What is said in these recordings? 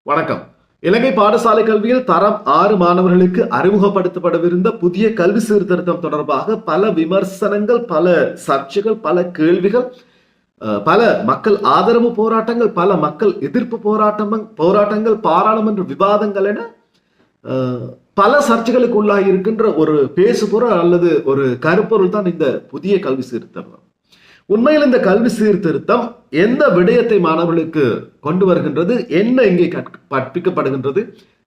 வணக்கம். இலங்கை பாடசாலை கல்வியில் தரம் 6 மாணவர்களுக்கு அறிமுகப்படுத்தப்படவிருந்த புதிய கல்வி சீர்திருத்தம் தொடர்பாக பல விமர்சனங்கள், பல சர்ச்சைகள், பல கேள்விகள், பல மக்கள் ஆதரவு போராட்டங்கள், பல மக்கள் எதிர்ப்பு போராட்டங்கள், பாராளுமன்ற விவாதங்கள் என பல சர்ச்சைகளுக்கு உள்ளாகி இருக்கின்ற ஒரு பேசுபொருள் அல்லது ஒரு கருப்பொருள் தான் இந்த புதிய கல்வி சீர்திருத்தம். உண்மையில் இந்த கல்வி சீர்திருத்தம் எந்த விடயத்தை மாணவர்களுக்கு கொண்டு வருகின்றது, என்ன இங்கே கற்பிக்கப்படுகின்றது,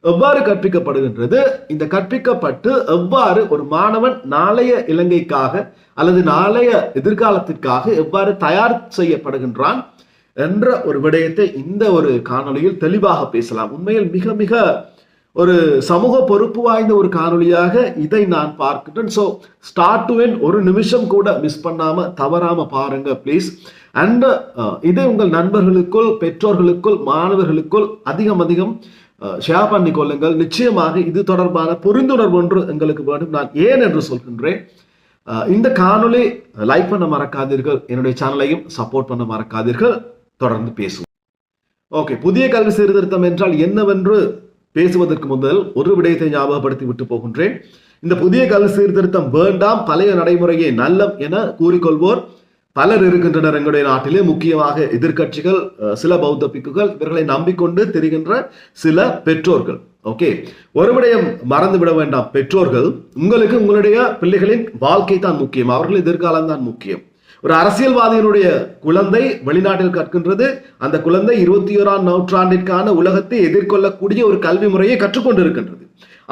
எவ்வாறு கற்பிக்கப்படுகின்றது, இந்த கற்பிக்கப்பட்டு எவ்வாறு ஒரு மாணவன் நாளைய இலங்கைக்காக அல்லது நாளைய எதிர்காலத்திற்காக எவ்வாறு தயார் செய்யப்படுகின்றான் என்ற ஒரு விடயத்தை இந்த ஒரு காணொளியில் தெளிவாக பேசலாம். உண்மையில் மிக மிக ஒரு சமூக பொறுப்பு வாய்ந்த ஒரு காணொலியாக இதை நான் பார்க்கின்றேன். ஸோ ஸ்டார்ட் டு எண்ட் ஒரு நிமிஷம் கூட மிஸ் பண்ணாம தவறாம பாருங்க ப்ளீஸ். அண்ட் இதை உங்கள் நண்பர்களுக்குள், பெற்றோர்களுக்குள், மாணவர்களுக்குள் அதிகம் ஷேர் பண்ணி கொள்ளுங்கள். நிச்சயமாக இது தொடர்பான புரிந்துணர்வு ஒன்று எங்களுக்கு வேண்டும். நான் ஏன் என்று சொல்கின்றேன், இந்த காணொலி லைக் பண்ண மறக்காதீர்கள், என்னுடைய சேனலையும் சப்போர்ட் பண்ண மறக்காதீர்கள். தொடர்ந்து பேசுவோம். ஓகே, புதிய கல்வி சீர்திருத்தம் என்றால் என்னவென்று பேசுவதற்கு முதல் ஒரு விடயத்தை ஞாபகப்படுத்தி விட்டு போகின்றேன். இந்த புதிய கல்வி சீர்திருத்தம் வேண்டாம், பழைய நடைமுறையை நல்லம் என கூறிக்கொள்வோர் பலர் இருக்கின்றனர் எங்களுடைய நாட்டிலே. முக்கியமாக எதிர்கட்சிகள், சில பௌத்த பிக்குகள், இவர்களை நம்பிக்கொண்டு தெரிகின்ற சில பெற்றோர்கள். ஓகே, ஒரு விடயம் மறந்துவிட வேண்டாம். பெற்றோர்கள், உங்களுக்கு உங்களுடைய பிள்ளைகளின் வாழ்க்கை தான் முக்கியம், அவர்கள் எதிர்காலம் தான் முக்கியம். ஒரு அரசியல்வாதியினுடைய குழந்தை வெளிநாட்டில் கற்கின்றது. அந்த குழந்தை 21ஆம் நூற்றாண்டிற்கான உலகத்தை எதிர்கொள்ளக்கூடிய ஒரு கல்வி முறையை கற்றுக்கொண்டிருக்கின்றது.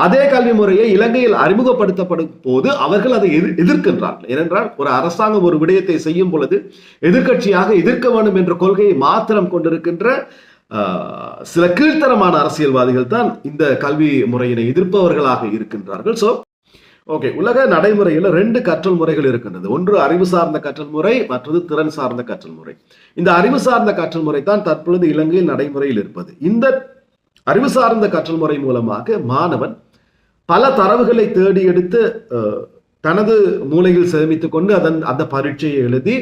அதே கல்வி முறையை இலங்கையில் அறிமுகப்படுத்தப்படும் போது அவர்கள் அதை எதிர்க்கின்றார்கள். ஏனென்றால் ஒரு அரசாங்கம் ஒரு விடயத்தை செய்யும் பொழுது எதிர்கட்சியாக எதிர்க்க வேண்டும் என்ற கொள்கையை மாத்திரம் கொண்டிருக்கின்ற சில கீழ்த்தரமான அரசியல்வாதிகள் தான் இந்த கல்வி முறையினை எதிர்ப்பவர்களாக இருக்கின்றார்கள். ஸோ ஓகே, உலக நடைமுறையில் 2 கற்றல் முறைகள் இருக்கின்றது. ஒன்று அறிவு சார்ந்த கற்றல் முறை, மற்றது திறன் சார்ந்த கற்றல் முறை. இந்த அறிவு சார்ந்த கற்றல் முறை தான் தற்பொழுது இலங்கையில் நடைமுறையில் இருப்பது. இந்த அறிவு சார்ந்த கற்றல் முறை மூலமாக மாணவன் பல தரவுகளை தேடி எடுத்து தனது மூளையில் சேமித்துக் கொண்டு அந்த பரீட்சையை எழுதி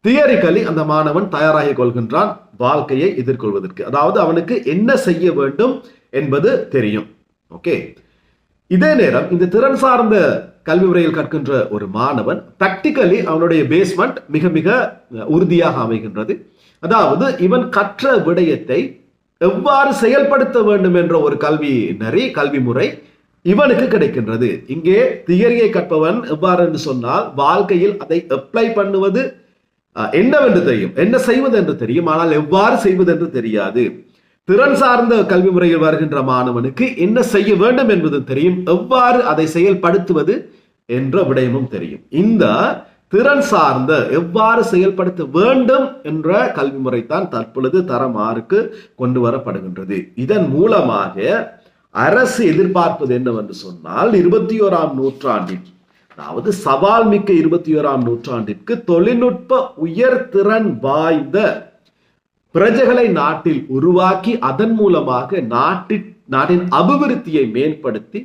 தியரிக்கலி அந்த மாணவன் தயாராகிக் கொள்கின்றான் வாழ்க்கையை எதிர்கொள்வதற்கு. அதாவது அவனுக்கு என்ன செய்ய வேண்டும் என்பது தெரியும். ஓகே, இதே நேரம் இந்த திறன் சார்ந்த கல்வி முறையில் கற்கின்ற ஒரு மாணவன் பிராக்டிகலி அவனுடைய பேஸ்மெண்ட் மிக மிக உறுதியாக அமைகின்றது. அதாவது இவன் கற்ற விடயத்தை எவ்வாறு செயல்படுத்த வேண்டும் என்ற ஒரு கல்வி முறை இவனுக்கு கிடைக்கின்றது. இங்கே தியரியை கற்பவன் எவ்வாறு என்று சொன்னால் வாழ்க்கையில் அதை அப்ளை பண்ணுவது என்னவென்று தெரியும், என்ன செய்வது என்று தெரியும், ஆனால் எவ்வாறு செய்வது என்று தெரியாது. திறன் சார்ந்த கல்வி முறையில் வருகின்ற மாணவனுக்கு என்ன செய்ய வேண்டும் என்பது தெரியும், எவ்வாறு அதை செயல்படுத்துவது என்ற விடயமும் தெரியும். இந்த திறன் சார்ந்த எவ்வாறு செயல்படுத்த வேண்டும் என்ற கல்வி முறை தான் தற்பொழுது தரம் 6க்கு கொண்டு வரப்படுகின்றது. இதன் மூலமாக அரசு எதிர்பார்ப்பது என்னவென்று சொன்னால் 21ஆம் நூற்றாண்டில், அதாவது சவால் மிக்க 21ஆம் நூற்றாண்டிற்கு தொழில்நுட்ப உயர்திறன் வாய்ந்த பிரஜைகளை நாட்டில் உருவாக்கி அதன் மூலமாக நாட்டின் அபிவிருத்தியை மேம்படுத்தி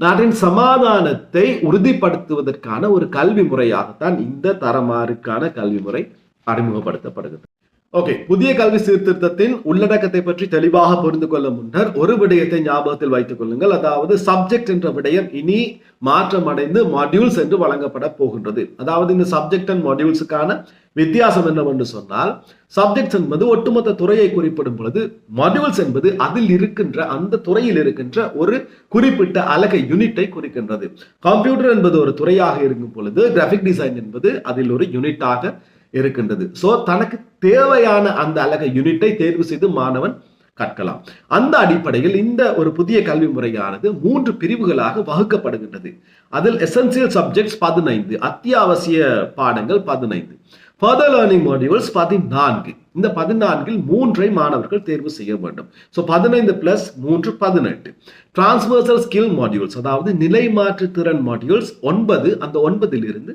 நாட்டின் சமாதானத்தை உறுதிப்படுத்துவதற்கான ஒரு கல்வி முறையாகத்தான் இந்த தரம் 6க்கான கல்வி முறை அறிமுகப்படுத்தப்படுகிறது. ஓகே, புதிய கல்வி சீர்திருத்தத்தின் உள்ளடக்கத்தை பற்றி தெளிவாக புரிந்து கொள்ள முன்னர் ஒரு விடயத்தை ஞாபகத்தில் வைத்துக் கொள்ளுங்கள். அதாவது சப்ஜெக்ட் என்ற விடயம் இனி மாற்றமடைந்து மாடியூல்ஸ் என்று வழங்கப்பட போகின்றது. அதாவது இந்த சப்ஜெக்ட் அண்ட் மாடியூல்ஸுக்கான வித்தியாசம் என்னவென்று சொன்னால், சப்ஜெக்ட்ஸ் என்பது ஒட்டுமொத்த துறையை குறிப்பிடும் பொழுது, மாடியூல்ஸ் என்பது அதில் இருக்கின்ற அந்த துறையில் இருக்கின்ற ஒரு குறிப்பிட்ட அலகை யூனிட்டை குறிக்கின்றது. கம்ப்யூட்டர் என்பது ஒரு துறையாக இருக்கும் பொழுது கிராபிக் டிசைன் என்பது அதில் ஒரு யூனிட்டாக இருக்கின்றது. சோ தனக்கு தேவையான அந்த அலகை யூனிட்டை தேர்வு செய்து மாணவன் கற்கலாம். அந்த அடிப்படையில் இந்த ஒரு புதிய கல்வி முறையானது 3 பிரிவுகளாக வகுக்கப்படுகின்றது. அதில் எசென்சியல் சப்ஜெக்ட்ஸ் 15, அத்தியாவசிய பாடங்கள் 15, ஃபர்தர் லேர்னிங் மாடியூல்ஸ் 14. இந்த 14இல் 3ஐ மாணவர்கள் தேர்வு செய்ய வேண்டும். ஸோ 15 + 3 18. டிரான்ஸ்வர்சல் ஸ்கில் மாடியூல்ஸ், அதாவது நிலைமாற்று திறன் மாடியூல்ஸ் 9. அந்த 9இலிருந்து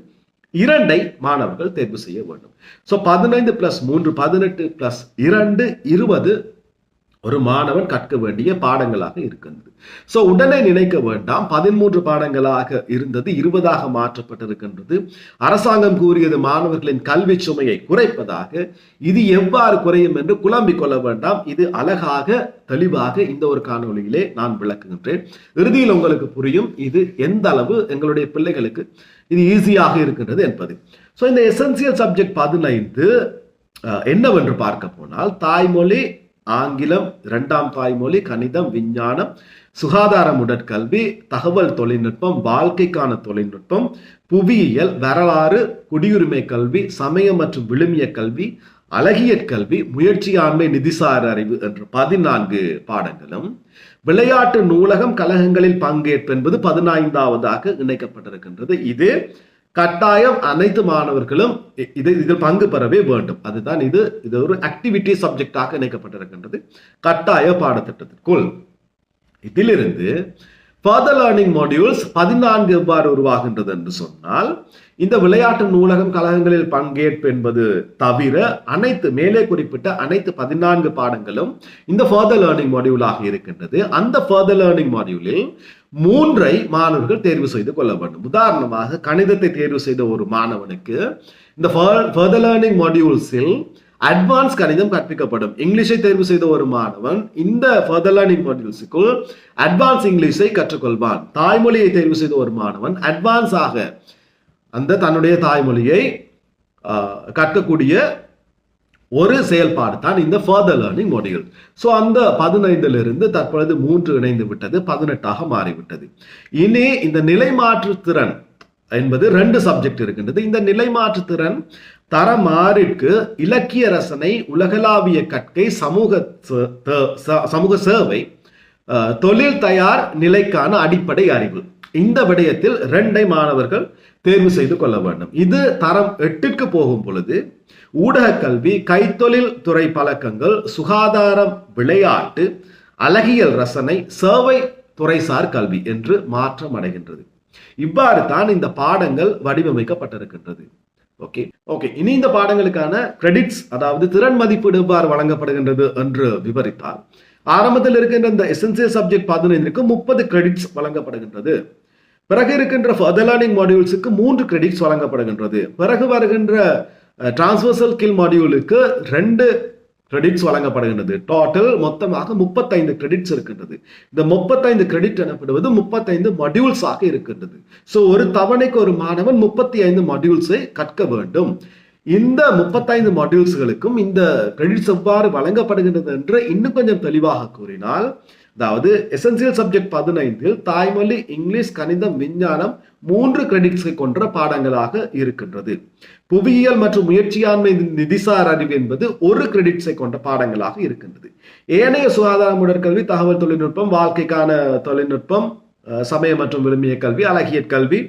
2ஐ மாணவர்கள் தேர்வு செய்ய வேண்டும். ஸோ 15 + 3 18 + 2 20 ஒரு மாணவன் கற்க வேண்டிய பாடங்களாக இருக்கின்றது. சோ உடனே நினைக்க வேண்டாம் 13 பாடங்களாக இருந்தது 20ஆக மாற்றப்பட்டிருக்கின்றது. அரசாங்கம் கூறியது மாணவர்களின் கல்வி சுமையை குறைப்பதாக. இது எவ்வாறு குறையும் என்று குழம்பிக் கொள்ள வேண்டாம். இது அழகாக தெளிவாக இந்த ஒரு காணொளியிலே நான் விளக்குகின்றேன். இறுதியில் உங்களுக்கு புரியும் இது எந்த அளவு எங்களுடைய பிள்ளைகளுக்கு இது ஈஸியாக இருக்கின்றது என்பது. சோ இந்த எசென்சியல் சப்ஜெக்ட் 15 என்னவென்று பார்க்க போனால் தாய்மொழி, ஆங்கிலம், இரண்டாம் தாய்மொழி, கணிதம், விஞ்ஞானம், சுகாதாரம், உடற்கல்வி, தகவல் தொழில்நுட்பம், வாழ்க்கைக்கான தொழில்நுட்பம், புவியியல், வரலாறு, குடியுரிமை கல்வி, சமயம் மற்றும் விழுமிய கல்வி, அழகியற் கல்வி, முயற்சியாண்மை, நிதிசார் அறிவு என்ற 14 பாடங்களும், விளையாட்டு, நூலகம், கழகங்களில் பங்கேற்பு என்பது 15ஆவதாக இணைக்கப்பட்டிருக்கின்றது. இது கட்டாயம் அனைத்து மாணவர்களும் இதில் பங்கு பெறவே வேண்டும். அதுதான் இது ஒரு ஆக்டிவிட்டி சப்ஜெக்டாக இணைக்கப்பட்டிருக்கின்றது கட்டாய பாடத்திட்டத்திற்குள். இதிலிருந்து ஃபர்தர் லேர்னிங் மாடியூல்ஸ் 14 எவ்வாறு உருவாகின்றது என்று சொன்னால், இந்த விளையாட்டு, நூலகம், கழகங்களில் பங்கேற்பு என்பது தவிர அனைத்து மேலே குறிப்பிட்ட அனைத்து 14 பாடங்களும் இந்த ஃபர்தர் லேர்னிங் மாடியூலாக இருக்கின்றது. அந்த ஃபர்தர் லேர்னிங் மாடியூலில் 3ஐ மாணவர்கள் தேர்வு செய்து கொள்ள வேண்டும். உதாரணமாக கணிதத்தை தேர்வு செய்த ஒரு மாணவனுக்கு இந்த ஃபர்தர் லேர்னிங் மாடியூல்ஸில் அட்வான்ஸ் கணிதம் கற்பிக்கப்படும். இங்கிலீஷை தேர்வு செய்த ஒரு மாணவன் இந்த ஃபர்தர் லேர்னிங் மாடியூல்ஸுக்குள் அட்வான்ஸ் இங்கிலீஷை கற்றுக்கொள்வான். தாய்மொழியை தேர்வு செய்த ஒரு மாணவன் அட்வான்ஸ் ஆக அந்த தன்னுடைய தாய்மொழியை கற்கக்கூடிய ஒரு செயல்பாடு தான் இந்த ஃபர்தர் லேர்னிங் மாடியூல். சோ அந்த 15 தற்பொழுது 3 இணைந்து விட்டது, 18ஆக மாறிவிட்டது. இனி இந்த நிலைமாற்று திறன் என்பது 2 சப்ஜெக்ட் இருக்கின்றது. இந்த நிலைமாற்று திறன் தரமாறிற்கு இலக்கிய ரசனை, உலகளாவிய கற்கை, சமூக சேவை, தொழில் தயார் நிலைக்கான அடிப்படை அறிவு. இந்த விடயத்தில் 2ஐ மாணவர்கள் தேர்வு செய்து கொள்ள வேண்டும். இது தரம் 8ற்கு போகும் பொழுது ஊடக கல்வி, கைத்தொழில் துறை பழக்கங்கள், சுகாதாரம், விளையாட்டு, அழகியல் ரசனை, சேவை துறைசார் கல்வி என்று மாற்றம் அடைகின்றது. இவ்வாறு தான் இந்த பாடங்கள் வடிவமைக்கப்பட்டிருக்கின்றது. ஓகே இனி இந்த பாடங்களுக்கான கிரெடிட்ஸ், அதாவது திறன் மதிப்பீடு எவ்வாறு வழங்கப்படுகின்றது என்று விவரித்தால், ஆரம்பத்தில் இருக்கின்ற இந்த எசென்சியல் சப்ஜெக்ட் 15க்கு 30 கிரெடிட்ஸ் வழங்கப்படுகின்றது. பிறகு இருக்கின்ற ஃபர்தர் லேர்னிங் மாடியூல்ஸுக்கு 3 கிரெடிட்ஸ் வழங்கப்படுகின்றது. பிறகு வருகின்ற டிரான்ஸ்வர்சல் ஸ்கில் மாடியூலுக்கு 2 கிரெடிட்ஸ் வழங்கப்படுகின்றது. டோட்டல் மொத்தமாக 35 கிரெடிட்ஸ் இருக்கின்றது. இந்த 35 கிரெடிட் எனப்படுவது 35 மாடியூல்ஸ் ஆக இருக்கின்றது. சோ ஒரு தவணைக்கு ஒரு மாணவன் 35 மாடியூல்ஸை கற்க வேண்டும். இந்த 35 மாடியூல்ஸ்களுக்கும் இந்த கிரெடிட்ஸ் எவ்வாறு வழங்கப்படுகின்றது என்று இன்னும் கொஞ்சம் தெளிவாக கூறினால், அதாவது எசென்சியல் சப்ஜெக்ட் 15 தாய்மொழி, இங்கிலீஷ், கணிதம், விஞ்ஞானம் 3 கிரெடிட்ஸை கொண்ட பாடங்களாக இருக்கின்றது. புவியியல் மற்றும் முயற்சியாண்மை, நிதிசார் அறிவு என்பது 1 கிரெடிட்ஸை கொண்ட பாடங்களாக இருக்கின்றது. ஏனைய சுகாதாரம், உடற்கல்வி, தகவல் தொழில்நுட்பம், வாழ்க்கைக்கான தொழில்நுட்பம், சமய மற்றும் விழுமிய கல்வி, அழகியற் கல்வி,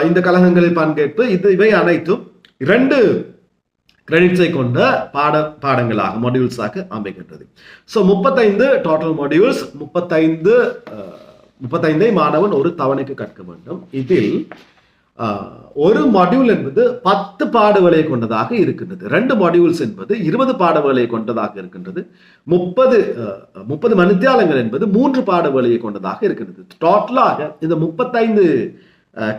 இந்த கழகங்களில் பங்கேற்பு, இவை அனைத்தும் 2 கிரெடிட்ஸை கொண்ட பாடங்களாக மாடியூல்ஸாக அமைகின்றது. ஸோ 35 டோட்டல் மாடியூல்ஸ், 35ஐ மாணவன் ஒரு தவணைக்கு கற்க வேண்டும். இதில் ஒரு மாடியூல் என்பது 10 பாடங்களை கொண்டதாக இருக்கின்றது. 2 மாடியூல்ஸ் என்பது 20 பாடங்களை கொண்டதாக இருக்கின்றது. 30 மணித்தியாலங்கள் என்பது 3 பாடங்களை கொண்டதாக இருக்கின்றது. டோட்டலாக இந்த 35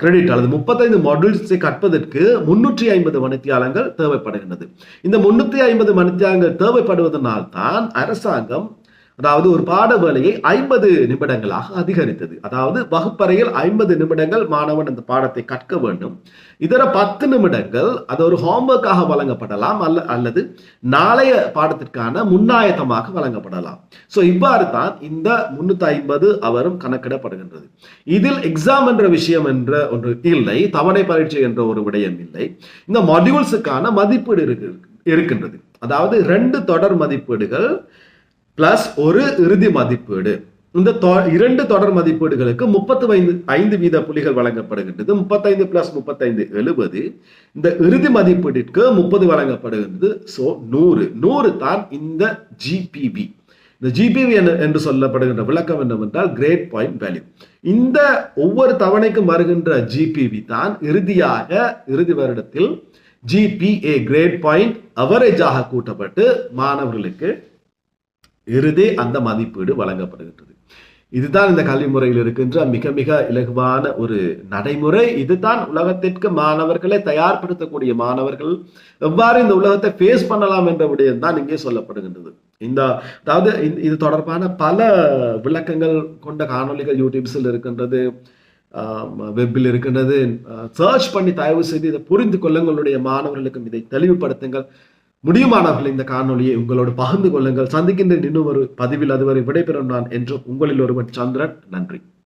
கிரெடிட் அல்லது 35 மாடியூல்ஸை கற்பதற்கு 350 மணித்தியாலங்கள் தேவைப்படுகின்றது. இந்த 350 மணித்தியாலங்கள் தேவைப்படுவதனால் தான் அரசாங்கம் அதாவது ஒரு பாட வேலையை 50 நிமிடங்களாக அதிகரித்தது. அதாவது வகுப்பறையில் 50 நிமிடங்கள் மாணவன் அந்த பாடத்தை கற்க வேண்டும். இதர 10 நிமிடங்கள் அது ஒரு ஹோம்வொர்க்காக வழங்கப்படலாம், அல்லது நாளைய பாடத்திற்கான முன்னாயத்தமாக வழங்கப்படலாம். சோ இவ்வாறு தான் இந்த 350 அவரும் கணக்கிடப்படுகின்றது. இதில் எக்ஸாம் என்ற விஷயம் என்ற ஒன்று இல்லை, தவணை பரீட்சை என்ற ஒரு விடயம் இல்லை. இந்த மாடியூல்ஸுக்கான மதிப்பீடு இருக்கின்றது. அதாவது 2 தொடர் மதிப்பீடுகள் பிளஸ் ஒரு இறுதி மதிப்பீடு. இந்த 2 தொடர் மதிப்பீடுகளுக்கு 35 வீத புள்ளிகள் வழங்கப்படுகின்றது. 35 பிளஸ் 35 70. இந்த இறுதி மதிப்பீட்டிற்கு 30 வழங்கப்படுகின்றது. சோ 100 தான் இந்த ஜிபிவி. இந்த ஜிபிவி என்று சொல்லப்படுகின்ற விளக்கம் என்னவென்றால் கிரேட் பாயிண்ட் வேல்யூ. இந்த ஒவ்வொரு தவணைக்கும் வருகின்ற ஜிபிவி தான் இறுதி வருடத்தில் ஜிபிஏ கிரேட் பாயிண்ட் அவரேஜாக கூட்டப்பட்டு மாணவர்களுக்கு இறுதி அந்த மதிப்பீடு வழங்கப்படுகின்றது. இதுதான் இந்த கல்வி முறையில் இருக்கின்ற மிக மிக இலகுவான ஒரு நடைமுறை. இதுதான் உலகத்திற்கு மாணவர்களை தயார்படுத்தக்கூடிய மாணவர்கள் எவ்வாறு இந்த உலகத்தை ஃபேஸ் பண்ணலாம் என்ற விடயம் தான் இங்கே சொல்லப்படுகின்றது. அதாவது இது தொடர்பான பல விளக்கங்கள் கொண்ட காணொலிகள் யூடியூப்ஸில் இருக்கின்றது, வெப்பில் இருக்கின்றது. சர்ச் பண்ணி தயவு செய்து இதை புரிந்து கொள்ளுங்களுடைய மாணவர்களுக்கும் இதை தெளிவுபடுத்துங்கள். முடியுமானவர்கள் இந்த காணொலியை உங்களோடு பகிர்ந்து கொள்ளுங்கள். சந்திக்கின்ற இன்னும் ஒரு பதிவில் அதுவரை விடைபெறும் நான் என்றும் உங்களில் ஒருவன் சந்திரன். நன்றி.